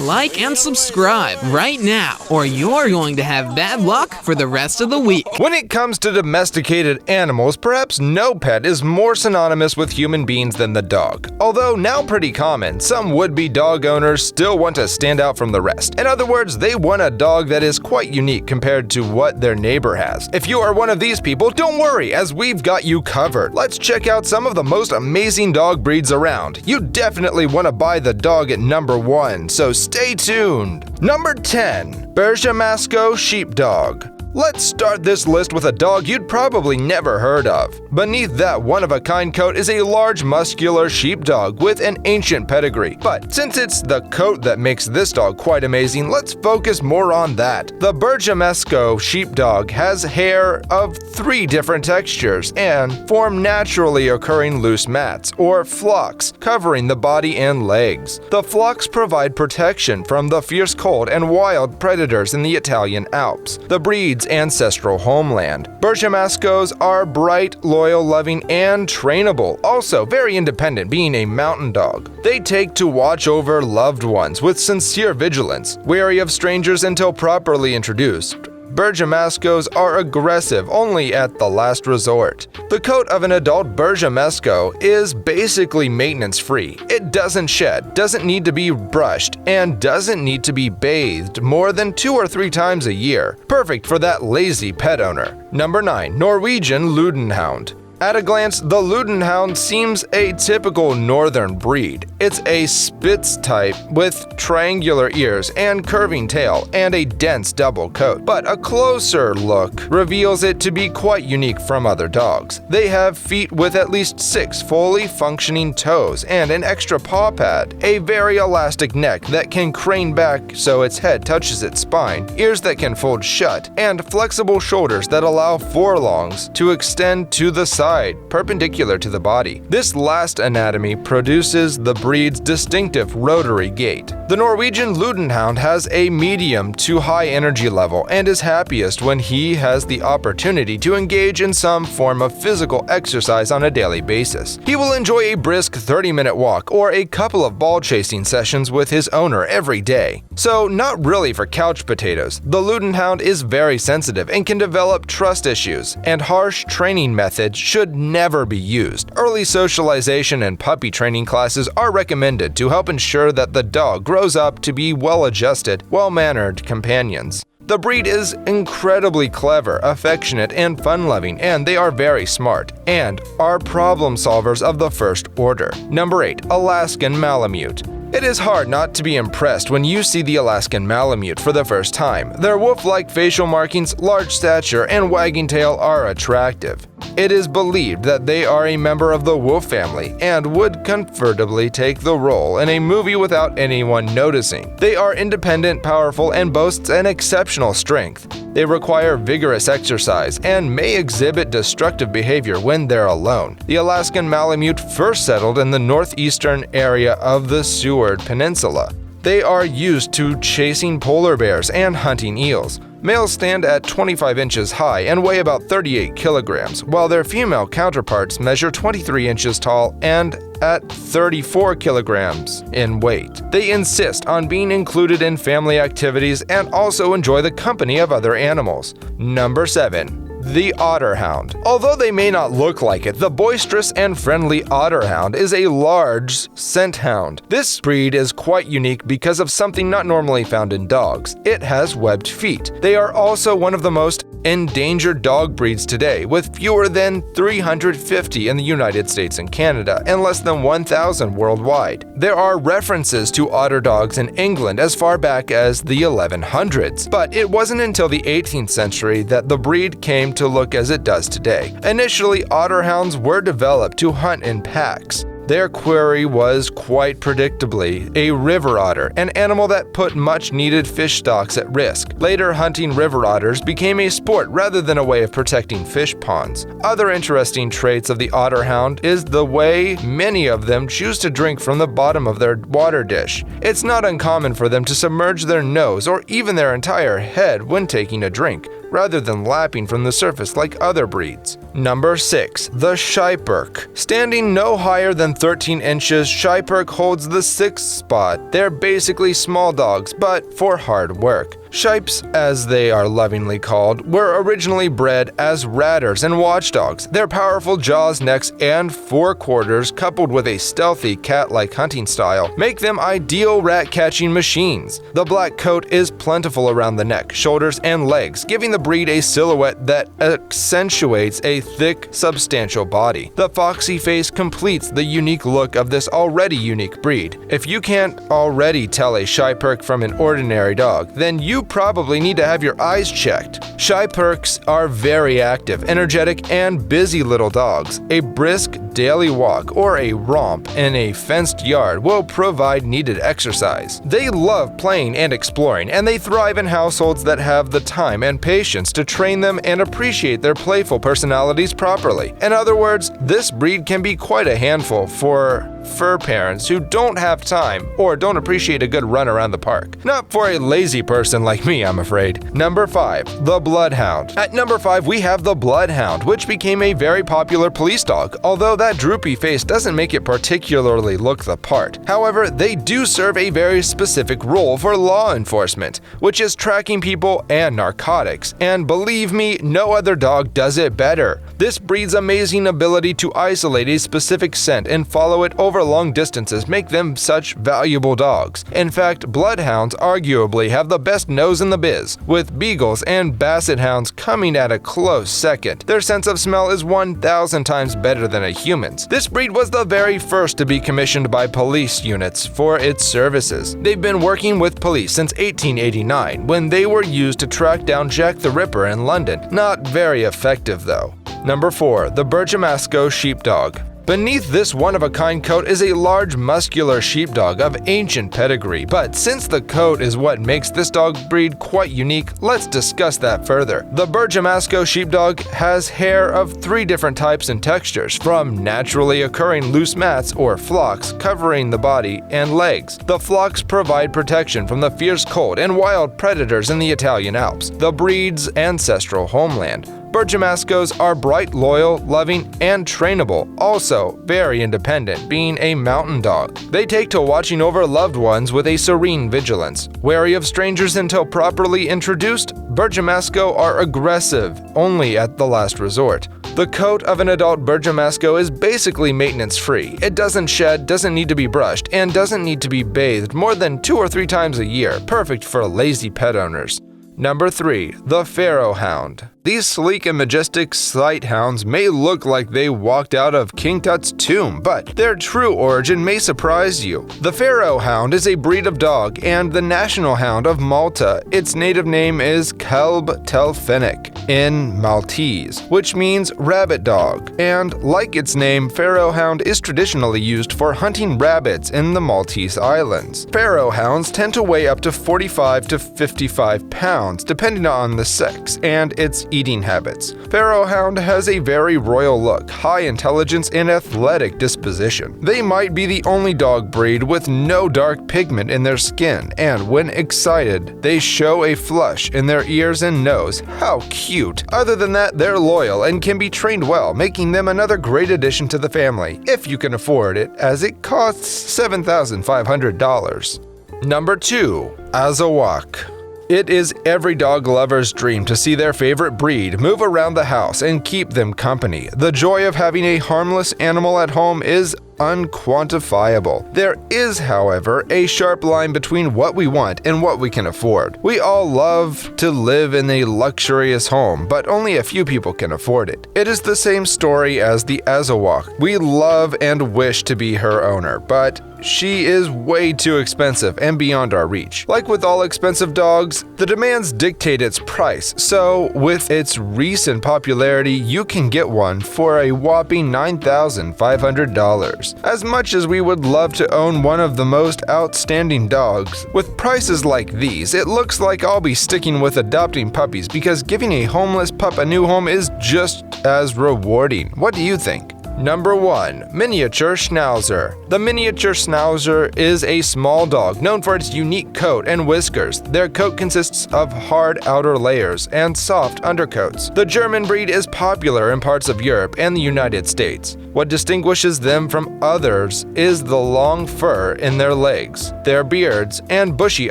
like and subscribe right now, or you're going to have bad luck for the rest of the week. When it comes to domesticated animals, perhaps no pet is more synonymous with human beings than the dog. Although now pretty common, some would-be dog owners still want to stand out from the rest. In other words, they want a dog that is quite unique compared to what their neighbor has. If you are one of these people, don't worry, as we've got you covered. Let's check out some of the most amazing dog breeds around. You definitely want to buy the dog at number 1, so stay tuned. Number 10. Bergamasco Sheepdog. Let's start this list with a dog you'd probably never heard of. Beneath that one-of-a-kind coat is a large muscular sheepdog with an ancient pedigree. But since it's the coat that makes this dog quite amazing, let's focus more on that. The Bergamasco Sheepdog has hair of 3 different textures and form naturally occurring loose mats, or flocks, covering the body and legs. The flocks provide protection from the fierce cold and wild predators in the Italian Alps. The breed's ancestral homeland. Bergamascos are bright, loyal, loving, and trainable, also very independent, being a mountain dog. They take to watch over loved ones with sincere vigilance, wary of strangers until properly introduced. Bergamascos are aggressive only at the last resort. The coat of an adult Bergamasco is basically maintenance-free. It doesn't shed, doesn't need to be brushed, and doesn't need to be bathed more than 2 or 3 times a year. Perfect for that lazy pet owner. Number 9. Norwegian Ludenhound. At a glance, the Ludenhound seems a typical northern breed. It's a Spitz type with triangular ears and curving tail and a dense double coat. But a closer look reveals it to be quite unique from other dogs. They have feet with at least 6 fully functioning toes and an extra paw pad, a very elastic neck that can crane back so its head touches its spine, ears that can fold shut, and flexible shoulders that allow forelongs to extend to the side, perpendicular to the body. This last anatomy produces the breed's distinctive rotary gait. The Norwegian Ludenhound has a medium to high energy level and is happiest when he has the opportunity to engage in some form of physical exercise on a daily basis. He will enjoy a brisk 30-minute walk or a couple of ball chasing sessions with his owner every day. So not really for couch potatoes. The Ludenhound is very sensitive and can develop trust issues, and harsh training methods should never be used. Early socialization and puppy training classes are recommended to help ensure that the dog grows up to be well-adjusted, well-mannered companions. The breed is incredibly clever, affectionate, and fun-loving, and they are very smart, and are problem solvers of the first order. Number 8. Alaskan Malamute. It is hard not to be impressed when you see the Alaskan Malamute for the first time. Their wolf-like facial markings, large stature, and wagging tail are attractive. It is believed that they are a member of the wolf family and would comfortably take the role in a movie without anyone noticing. They are independent, powerful, and boast an exceptional strength. They require vigorous exercise and may exhibit destructive behavior when they're alone. The Alaskan Malamute first settled in the northeastern area of the Seward Peninsula. They are used to chasing polar bears and hunting eels. Males stand at 25 inches high and weigh about 38 kilograms, while their female counterparts measure 23 inches tall and at 34 kilograms in weight. They insist on being included in family activities and also enjoy the company of other animals. Number 7. The Otterhound. Although they may not look like it, the boisterous and friendly Otterhound is a large scent hound. This breed is quite unique because of something not normally found in dogs. It has webbed feet. They are also one of the most endangered dog breeds today, with fewer than 350 in the United States and Canada, and less than 1,000 worldwide. There are references to otter dogs in England as far back as the 1100s, but it wasn't until the 18th century that the breed came to look as it does today. Initially, otterhounds were developed to hunt in packs. Their quarry was quite predictably a river otter, an animal that put much-needed fish stocks at risk. Later, hunting river otters became a sport rather than a way of protecting fish ponds. Other interesting traits of the otterhound is the way many of them choose to drink from the bottom of their water dish. It's not uncommon for them to submerge their nose or even their entire head when taking a drink, rather than lapping from the surface like other breeds. Number 6. The Sheepdog. Standing no higher than 13 inches, Sheepdog holds the 6th spot. They're basically small dogs, but for hard work. Sheeps, as they are lovingly called, were originally bred as ratters and watchdogs. Their powerful jaws, necks, and forequarters, coupled with a stealthy cat-like hunting style, make them ideal rat-catching machines. The black coat is plentiful around the neck, shoulders, and legs, giving the breed a silhouette that accentuates a thick, substantial body. The foxy face completes the unique look of this already unique breed. If you can't already tell a Sheepdog from an ordinary dog, then you probably need to have your eyes checked. Sheepdogs are very active, energetic, and busy little dogs. A brisk daily walk or a romp in a fenced yard will provide needed exercise. They love playing and exploring, and they thrive in households that have the time and patience to train them and appreciate their playful personalities properly. In other words, this breed can be quite a handful for fur parents who don't have time or don't appreciate a good run around the park. Not for a lazy person like me, I'm afraid. Number 5. The Bloodhound. At number 5, we have the Bloodhound, which became a very popular police dog, although that droopy face doesn't make it particularly look the part. However, they do serve a very specific role for law enforcement, which is tracking people and narcotics, and believe me, no other dog does it better. This breed's amazing ability to isolate a specific scent and follow it over long distances make them such valuable dogs. In fact, Bloodhounds arguably have the best nose in the biz, with Beagles and Basset Hounds coming at a close second. Their sense of smell is 1,000 times better than a human's. This breed was the very first to be commissioned by police units for its services. They've been working with police since 1889, when they were used to track down Jack the Ripper in London. Not very effective though. Number 4. The Bergamasco Sheepdog. Beneath this one-of-a-kind coat is a large muscular sheepdog of ancient pedigree, but since the coat is what makes this dog breed quite unique, let's discuss that further. The Bergamasco Sheepdog has hair of 3 different types and textures, from naturally occurring loose mats or flocks covering the body and legs. The flocks provide protection from the fierce cold and wild predators in the Italian Alps, the breed's ancestral homeland. Bergamascos are bright, loyal, loving, and trainable, also very independent, being a mountain dog. They take to watching over loved ones with a serene vigilance. Wary of strangers until properly introduced, Bergamasco are aggressive only at the last resort. The coat of an adult Bergamasco is basically maintenance-free. It doesn't shed, doesn't need to be brushed, and doesn't need to be bathed more than 2 or 3 times a year, perfect for lazy pet owners. Number 3. The Pharaoh Hound. These sleek and majestic sight hounds may look like they walked out of King Tut's tomb, but their true origin may surprise you. The Pharaoh Hound is a breed of dog and the national hound of Malta. Its native name is Kelb Telfinic in Maltese, which means rabbit dog, and like its name, Pharaoh Hound is traditionally used for hunting rabbits in the Maltese Islands. Pharaoh Hounds tend to weigh up to 45 to 55 pounds, depending on the sex and its eating habits. Pharaoh Hound has a very royal look, high intelligence, and athletic disposition. They might be the only dog breed with no dark pigment in their skin, and when excited, they show a flush in their ears and nose. How cute! Other than that, they're loyal and can be trained well, making them another great addition to the family, if you can afford it, as it costs $7,500. Number 2. Azawak. It is every dog lover's dream to see their favorite breed move around the house and keep them company. The joy of having a harmless animal at home is unquantifiable. There is, however, a sharp line between what we want and what we can afford. We all love to live in a luxurious home, but only a few people can afford it. It is the same story as the Azawak. We love and wish to be her owner, but she is way too expensive and beyond our reach. Like with all expensive dogs, the demands dictate its price, so with its recent popularity, you can get one for a whopping $9,500. As much as we would love to own one of the most outstanding dogs, with prices like these, it looks like I'll be sticking with adopting puppies because giving a homeless pup a new home is just as rewarding. What do you think? Number 1. Miniature Schnauzer. The miniature Schnauzer is a small dog known for its unique coat and whiskers. Their coat consists of hard outer layers and soft undercoats. The German breed is popular in parts of Europe and the United States. What distinguishes them from others is the long fur in their legs, their beards, and bushy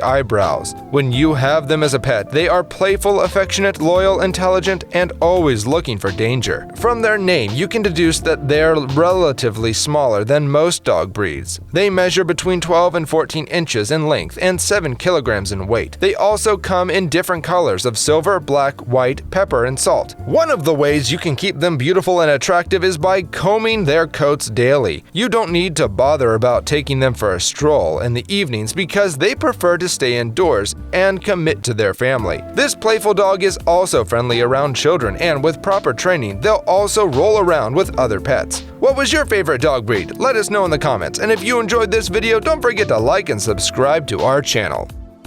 eyebrows. When you have them as a pet, they are playful, affectionate, loyal, intelligent, and always looking for danger. From their name, you can deduce that they're relatively smaller than most dog breeds. They measure between 12 and 14 inches in length and 7 kilograms in weight. They also come in different colors of silver, black, white, pepper, and salt. One of the ways you can keep them beautiful and attractive is by combing their coats daily. You don't need to bother about taking them for a stroll in the evenings because they prefer to stay indoors and commit to their family. This playful dog is also friendly around children, and with proper training, they'll also roll around with other pets. What was your favorite dog breed? Let us know in the comments, and if you enjoyed this video, don't forget to like and subscribe to our channel.